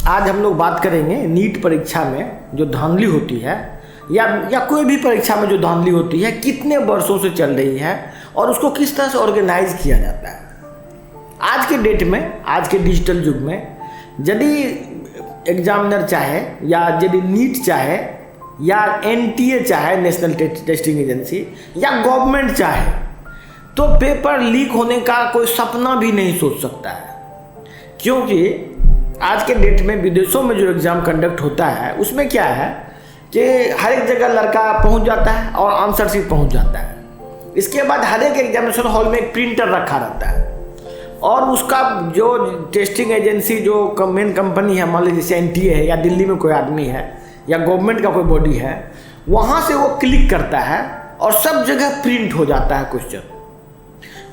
आज हम लोग बात करेंगे नीट परीक्षा में जो धांधली होती है या कोई भी परीक्षा में जो धांधली होती है कितने वर्षों से चल रही है और उसको किस तरह से ऑर्गेनाइज किया जाता है। आज के डेट में, आज के डिजिटल युग में यदि एग्जामिनर चाहे या यदि नीट चाहे या एनटीए चाहे, नेशनल टेस्टिंग एजेंसी, या गवर्नमेंट चाहे तो पेपर लीक होने का कोई सपना भी नहीं सोच सकता है। क्योंकि आज के डेट में विदेशों में जो एग्ज़ाम कंडक्ट होता है उसमें क्या है कि हर एक जगह लड़का पहुंच जाता है और आंसर शीट पहुंच जाता है। इसके बाद हर एक एग्जामिनेशन हॉल में एक प्रिंटर रखा रहता है और उसका जो टेस्टिंग एजेंसी जो मेन कंपनी है, मान लीजिए जैसे एनटीए है या दिल्ली में कोई आदमी है या गवर्नमेंट का कोई बॉडी है, वहाँ से वो क्लिक करता है और सब जगह प्रिंट हो जाता है क्वेश्चन।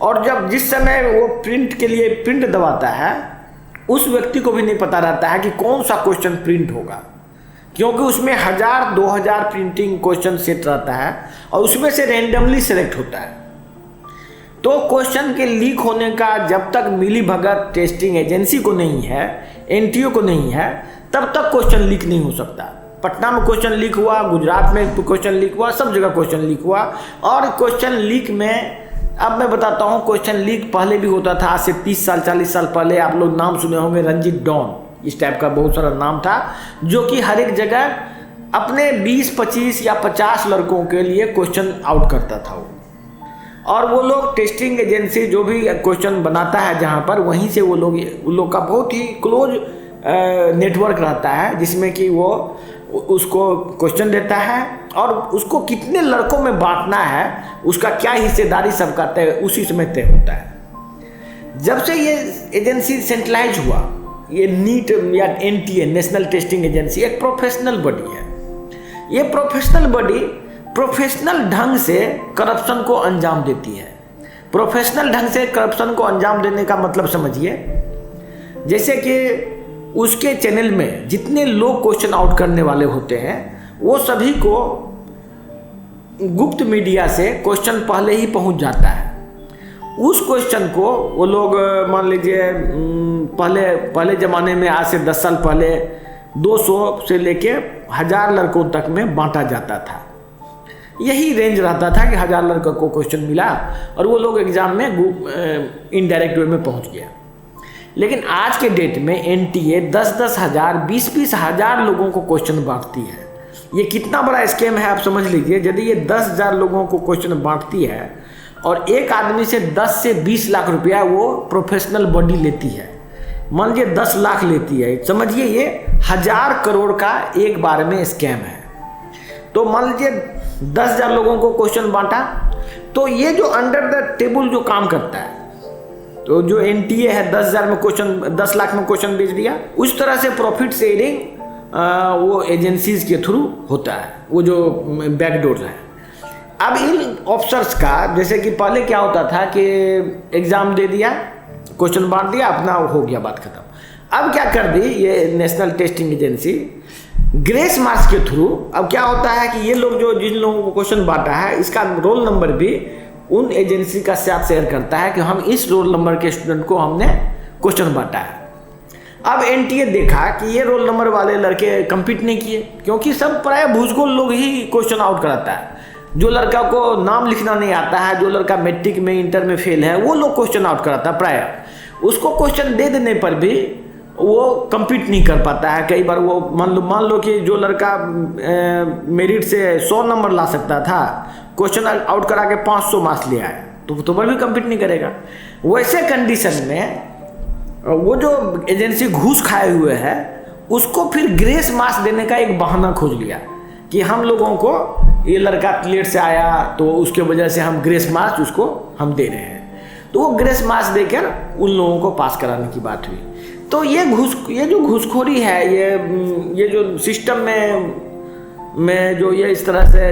और जब जिस समय वो प्रिंट के लिए प्रिंट दबाता है उस व्यक्ति को भी नहीं पता रहता है कि कौन सा क्वेश्चन प्रिंट होगा, क्योंकि उसमें 1000-2000 प्रिंटिंग क्वेश्चन सेट रहता है और उसमें से रैंडमली सेलेक्ट होता है। तो क्वेश्चन के लीक होने का जब तक मिली भगत टेस्टिंग एजेंसी को नहीं है, एनटीए को नहीं है, तब तक क्वेश्चन लीक नहीं हो सकता। पटना में क्वेश्चन लीक हुआ, गुजरात में क्वेश्चन लीक हुआ, सब जगह क्वेश्चन लीक हुआ। और क्वेश्चन लीक में अब मैं बताता हूँ, क्वेश्चन लीक पहले भी होता था। आज से 30 साल 40 साल पहले आप लोग नाम सुने होंगे, रंजीत डॉन, इस टाइप का बहुत सारा नाम था, जो कि हर एक जगह अपने 20-25 या 50 लड़कों के लिए क्वेश्चन आउट करता था वो। और वो लोग टेस्टिंग एजेंसी जो भी क्वेश्चन बनाता है जहाँ पर, वहीं से वो लोग का बहुत ही क्लोज नेटवर्क रहता है, जिसमें कि वो उसको क्वेश्चन देता है और उसको कितने लड़कों में बांटना है, उसका क्या हिस्सेदारी सबका तय उसी समय तय होता है। जब से ये एजेंसी सेंट्रलाइज हुआ, ये नीट या एनटीए, नेशनल टेस्टिंग एजेंसी, एक प्रोफेशनल बॉडी है। ये प्रोफेशनल बॉडी प्रोफेशनल ढंग से करप्शन को अंजाम देती है। प्रोफेशनल ढंग से करप्शन को अंजाम देने का मतलब समझिए, जैसे कि उसके चैनल में जितने लोग क्वेश्चन आउट करने वाले होते हैं वो सभी को गुप्त मीडिया से क्वेश्चन पहले ही पहुंच जाता है। उस क्वेश्चन को वो लोग, मान लीजिए पहले ज़माने में, आज से 10 साल पहले 200 से लेके 1000 लड़कों तक में बांटा जाता था। यही रेंज रहता था कि 1000 लड़कों को क्वेश्चन मिला और वो लोग एग्ज़ाम में इनडायरेक्ट वे में पहुंच गया। लेकिन आज के डेट में एनटीए 10-10 हज़ार, 20-20 हज़ार लोगों को क्वेश्चन बांटती है। ये कितना बड़ा स्कैम है आप समझ लीजिए। यदि ये 10,000 लोगों को क्वेश्चन बांटती है और एक आदमी से 10 से 20 लाख रुपया वो प्रोफेशनल बॉडी लेती है, मान लीजिए 10 लाख लेती है, समझिए ये 1000 करोड़ का एक बार में स्कैम है। तो मान लीजिए 10,000 लोगों को क्वेश्चन बांटा, तो ये जो अंडर द टेबल जो काम करता है, तो जो एनटीए है 10,000 में क्वेश्चन, 10 लाख में क्वेश्चन बेच दिया, उस तरह से प्रॉफिट शेयरिंग वो एजेंसीज के थ्रू होता है, वो जो बैकडोर है। अब इन ऑफिसर्स का, जैसे कि पहले क्या होता था कि एग्ज़ाम दे दिया, क्वेश्चन बांट दिया, अपना हो गया, बात खत्म। अब क्या कर दी ये national testing agency, grace marks के थ्रू अब क्या होता है कि ये लोग जो जिन लोगों को क्वेश्चन बांटा है, इसका रोल नंबर भी उन एजेंसी का साथ शेयर करता है कि हम इस रोल नंबर के स्टूडेंट को हमने क्वेश्चन बांटा है। अब एनटीए देखा कि ये रोल नंबर वाले लड़के compete नहीं किए, क्योंकि सब प्राय भूसगोल लोग ही क्वेश्चन आउट कराता है। जो लड़का को नाम लिखना नहीं आता है, जो लड़का मैट्रिक में, इंटर में फेल है, वो लोग क्वेश्चन आउट कराता है प्राय। उसको क्वेश्चन दे देने पर भी वो compete नहीं कर पाता है। कई बार वो मान लो कि जो लड़का मेरिट से 100 नंबर ला सकता था, क्वेश्चन आउट करा के 500 मार्क्स ले आए, तो पर भी compete नहीं करेगा। वैसे कंडीशन में वो जो एजेंसी घूस खाए हुए है, उसको फिर ग्रेस मार्क्स देने का एक बहाना खोज लिया कि हम लोगों को, ये लड़का लेट से आया तो उसके वजह से हम ग्रेस मार्क्स उसको हम दे रहे हैं। तो वो ग्रेस मार्क्स देकर उन लोगों को पास कराने की बात हुई। तो ये जो घूसखोरी है, ये जो सिस्टम में जो ये इस तरह से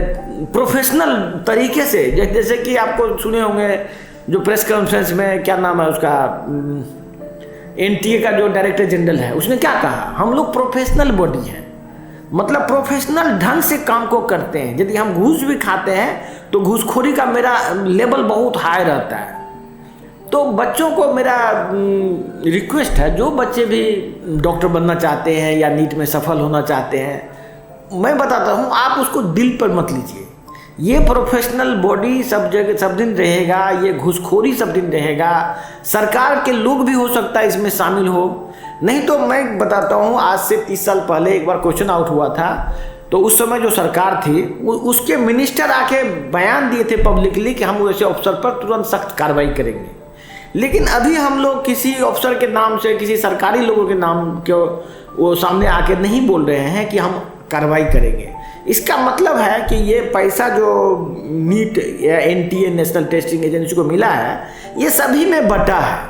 प्रोफेशनल तरीके से, जैसे कि आपको सुने होंगे जो प्रेस कॉन्फ्रेंस में, क्या नाम है उसका, एनटीए का जो डायरेक्टर जनरल है, उसने क्या कहा, हम लोग प्रोफेशनल बॉडी हैं, मतलब प्रोफेशनल ढंग से काम को करते हैं। यदि हम घूस भी खाते हैं तो घूसखोरी का मेरा लेवल बहुत हाई रहता है। तो बच्चों को मेरा रिक्वेस्ट है, जो बच्चे भी डॉक्टर बनना चाहते हैं या नीट में सफल होना चाहते हैं, मैं बताता हूँ, आप उसको दिल पर मत लीजिए। ये प्रोफेशनल बॉडी सब जगह सब दिन रहेगा, ये घूसखोरी सब दिन रहेगा। सरकार के लोग भी हो सकता है इसमें शामिल हो, नहीं तो मैं बताता हूँ, आज से 30 साल पहले एक बार क्वेश्चन आउट हुआ था, तो उस समय जो सरकार थी उसके मिनिस्टर आके बयान दिए थे पब्लिकली कि हम वैसे अफसर पर तुरंत सख्त कार्रवाई करेंगे। लेकिन अभी हम लोग किसी अफसर के नाम से, किसी सरकारी लोगों के नाम के वो सामने आके नहीं बोल रहे हैं कि हम कार्रवाई करेंगे। इसका मतलब है कि ये पैसा जो नीट या NTA नेशनल टेस्टिंग एजेंसी को मिला है, ये सभी में बटा है।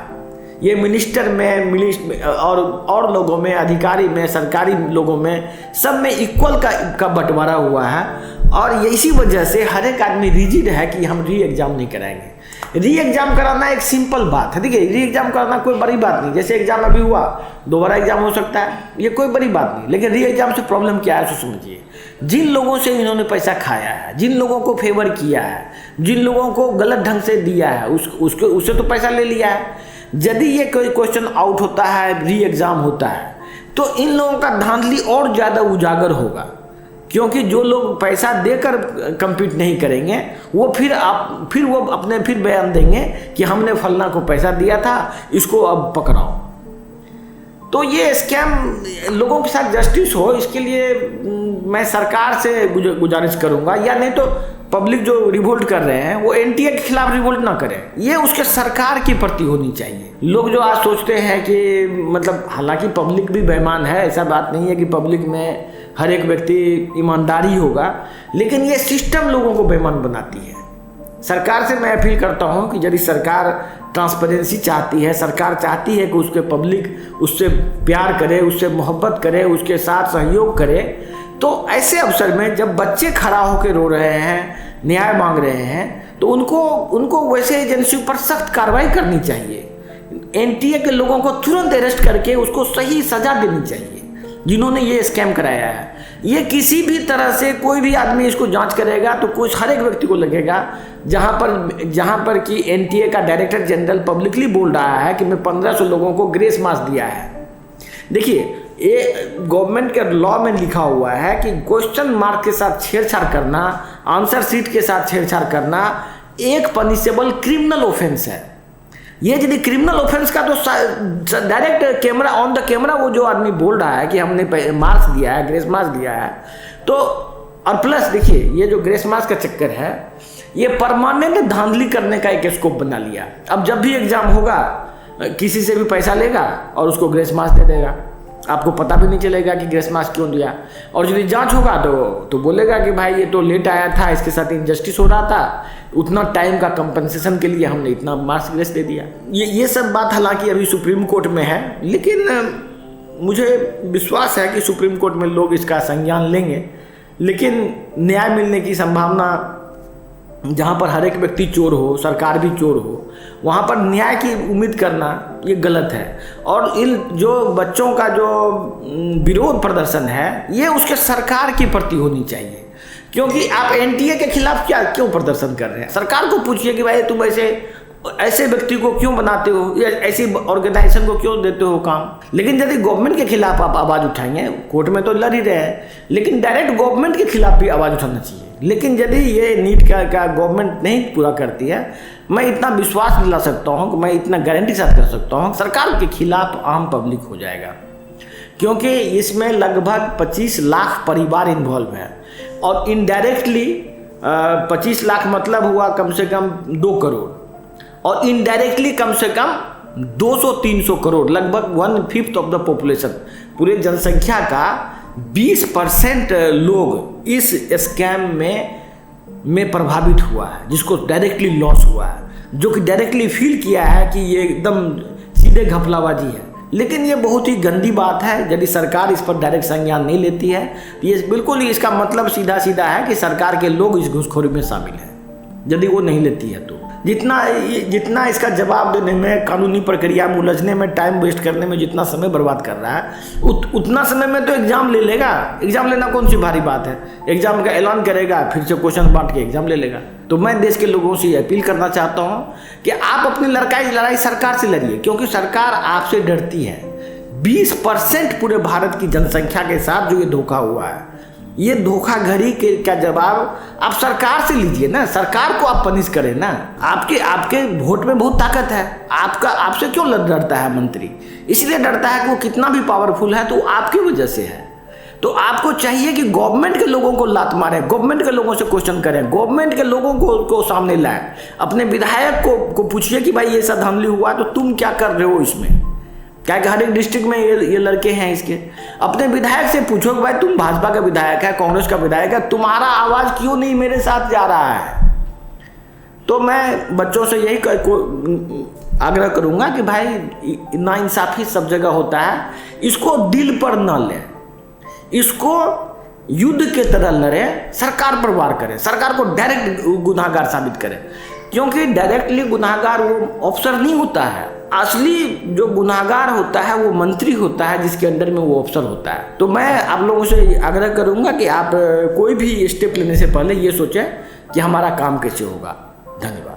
ये मिनिस्टर में और लोगों में, अधिकारी में, सरकारी लोगों में, सब में इक्वल का बंटवारा हुआ है। और ये इसी वजह से हर एक आदमी रिजिड है कि हम री एग्ज़ाम नहीं कराएंगे। री एग्ज़ाम कराना एक सिंपल बात है। देखिए, री एग्ज़ाम कराना कोई बड़ी बात नहीं। जैसे एग्ज़ाम अभी हुआ, दोबारा एग्ज़ाम हो सकता है, ये कोई बड़ी बात नहीं। लेकिन री एग्ज़ाम से प्रॉब्लम क्या है, उसको समझिए। जिन लोगों से इन्होंने पैसा खाया है, जिन लोगों को फेवर किया है, जिन लोगों को गलत ढंग से दिया है, उससे तो पैसा ले लिया है। यदि ये कोई क्वेश्चन आउट होता है, री एग्ज़ाम होता है, तो इन लोगों का धांधली और ज़्यादा उजागर होगा। क्योंकि जो लोग पैसा देकर कम्पीट नहीं करेंगे, वो फिर वो अपने बयान देंगे कि हमने फलना को पैसा दिया था, इसको अब पकड़ाओ। तो ये स्कैम लोगों के साथ जस्टिस हो, इसके लिए मैं सरकार से गुजारिश करूंगा, या नहीं तो पब्लिक जो रिवोल्ट कर रहे हैं वो NTA के खिलाफ रिवोल्ट ना करें, ये उसके सरकार की प्रति होनी चाहिए। लोग जो आज सोचते हैं कि मतलब, हालांकि पब्लिक भी बेईमान है, ऐसा बात नहीं है कि पब्लिक में हर एक व्यक्ति ईमानदारी होगा, लेकिन ये सिस्टम लोगों को बेईमान बनाती है। सरकार से मैं अपील करता हूं कि यदि सरकार ट्रांसपेरेंसी चाहती है, सरकार चाहती है कि उसके पब्लिक उससे प्यार करे, उससे मोहब्बत करे, उसके साथ सहयोग करे, तो ऐसे अवसर में जब बच्चे खड़ा होकर रो रहे हैं, न्याय मांग रहे हैं, तो उनको वैसे एजेंसियों पर सख्त कार्रवाई करनी चाहिए। NTA के लोगों को तुरंत अरेस्ट करके उसको सही सजा देनी चाहिए जिन्होंने ये स्कैम कराया है। ये किसी भी तरह से कोई भी आदमी इसको जांच करेगा तो कुछ हर एक व्यक्ति को लगेगा, जहां पर कि NTA का डायरेक्टर जनरल पब्लिकली बोल रहा है कि मैं 1500 लोगों को ग्रेस मार्क्स दिया है। देखिए, ये गवर्नमेंट के लॉ में लिखा हुआ है कि क्वेश्चन मार्क के साथ छेड़छाड़ करना, आंसर शीट के साथ छेड़छाड़ करना एक पनिशेबल क्रिमिनल ऑफेंस है। ये यदि क्रिमिनल ऑफेंस का तो direct camera on the camera वो जो आदमी बोल रहा है कि हमने मार्क्स दिया है, ग्रेस मार्क्स दिया है, तो और प्लस देखिए, ये जो ग्रेस मार्क्स का चक्कर है, ये परमानेंट धांधली करने का एक स्कोप बना लिया। अब जब भी एग्जाम होगा, किसी से भी पैसा लेगा और उसको ग्रेस मार्क्स दे देगा, आपको पता भी नहीं चलेगा कि ग्रेस मार्क्स क्यों दिया। और यदि जांच होगा तो बोलेगा कि भाई ये तो लेट आया था, इसके साथ इनजस्टिस हो रहा था, उतना टाइम का कंपनसेशन के लिए हमने इतना मार्क्स ग्रेस दे दिया। ये सब बात हालांकि अभी सुप्रीम कोर्ट में है, लेकिन मुझे विश्वास है कि सुप्रीम कोर्ट में लोग इसका संज्ञान लेंगे। लेकिन न्याय मिलने की संभावना, जहाँ पर हर एक व्यक्ति चोर हो, सरकार भी चोर हो, वहाँ पर न्याय की उम्मीद करना ये गलत है। और इन जो बच्चों का जो विरोध प्रदर्शन है, ये उसके सरकार की प्रति होनी चाहिए। क्योंकि आप NTA के खिलाफ क्यों प्रदर्शन कर रहे हैं? सरकार को पूछिए कि भाई तुम ऐसे व्यक्ति को क्यों बनाते हो, या ऐसी ऑर्गेनाइजेशन को क्यों देते हो काम। लेकिन यदि गवर्नमेंट के खिलाफ आप आवाज़ उठाएंगे, कोर्ट में तो लड़ ही रहे हैं, लेकिन डायरेक्ट गवर्नमेंट के खिलाफ भी आवाज़ उठाना चाहिए। लेकिन यदि ये नीट का गवर्नमेंट नहीं पूरा करती है, मैं इतना विश्वास दिला सकता हूँ, मैं इतना गारंटी साथ कर सकता हूँ, सरकार के खिलाफ आम पब्लिक हो जाएगा। क्योंकि इसमें लगभग 25 लाख परिवार इन्वॉल्व है, और इनडायरेक्टली 25 लाख मतलब हुआ कम से कम 2 करोड़, और इनडायरेक्टली कम से कम 200-300 करोड़, लगभग 1/5 ऑफ द पॉपुलेशन, पूरे जनसंख्या का 20% लोग इस स्कैम में प्रभावित हुआ है, जिसको डायरेक्टली लॉस हुआ है, जो कि डायरेक्टली फील किया है कि ये एकदम सीधे घपलाबाजी है। लेकिन ये बहुत ही गंदी बात है। यदि सरकार इस पर डायरेक्ट संज्ञान नहीं लेती है, ये बिल्कुल ही इसका मतलब सीधा सीधा है कि सरकार के लोग इस घूसखोरी में शामिल हैं, यदि वो नहीं लेती है तो। जितना इसका जवाब देने में, कानूनी प्रक्रिया में उलझने में, टाइम वेस्ट करने में जितना समय बर्बाद कर रहा है, उतना समय में तो एग्ज़ाम ले लेगा। एग्ज़ाम लेना कौन सी भारी बात है? एग्ज़ाम का ऐलान करेगा, फिर से क्वेश्चन बांट के एग्ज़ाम ले लेगा। तो मैं देश के लोगों से अपील करना चाहता हूँ कि आप अपनी लड़ाई सरकार से लड़िए, क्योंकि सरकार आपसे डरती है। 20% पूरे भारत की जनसंख्या के साथ जो ये धोखा हुआ है, ये धोखाधड़ी का जवाब आप सरकार से लीजिए ना। सरकार को आप पनिश करें ना। आपके वोट में बहुत ताकत है। आपसे क्यों डरता है मंत्री? इसलिए डरता है कि वो कितना भी पावरफुल है तो आपकी वजह से है। तो आपको चाहिए कि गवर्नमेंट के लोगों को लात मारें, गवर्नमेंट के लोगों से क्वेश्चन करें, गवर्नमेंट के लोगों को सामने लाएं। अपने विधायक को पूछिए कि भाई ये सब धांधली हुआ तो तुम क्या कर रहे हो इसमें? क्या कि हर एक डिस्ट्रिक्ट में ये लड़के हैं इसके। अपने विधायक से पूछो कि भाई तुम भाजपा का विधायक है, कांग्रेस का विधायक है, तुम्हारा आवाज़ क्यों नहीं मेरे साथ जा रहा है? तो मैं बच्चों से यही आग्रह करूंगा कि भाई नाइंसाफ़ी सब जगह होता है, इसको दिल पर न लें, इसको युद्ध के तरह लड़ें, सरकार पर वार करें, सरकार को डायरेक्ट गुनाहगार साबित करें। क्योंकि डायरेक्टली गुनाहगार वो अफसर नहीं होता है। असली जो गुनाहगार होता है वो मंत्री होता है, जिसके अंडर में वो अफसर होता है। तो मैं आप लोगों से आग्रह करूंगा कि आप कोई भी स्टेप लेने से पहले ये सोचें कि हमारा काम कैसे होगा। धन्यवाद।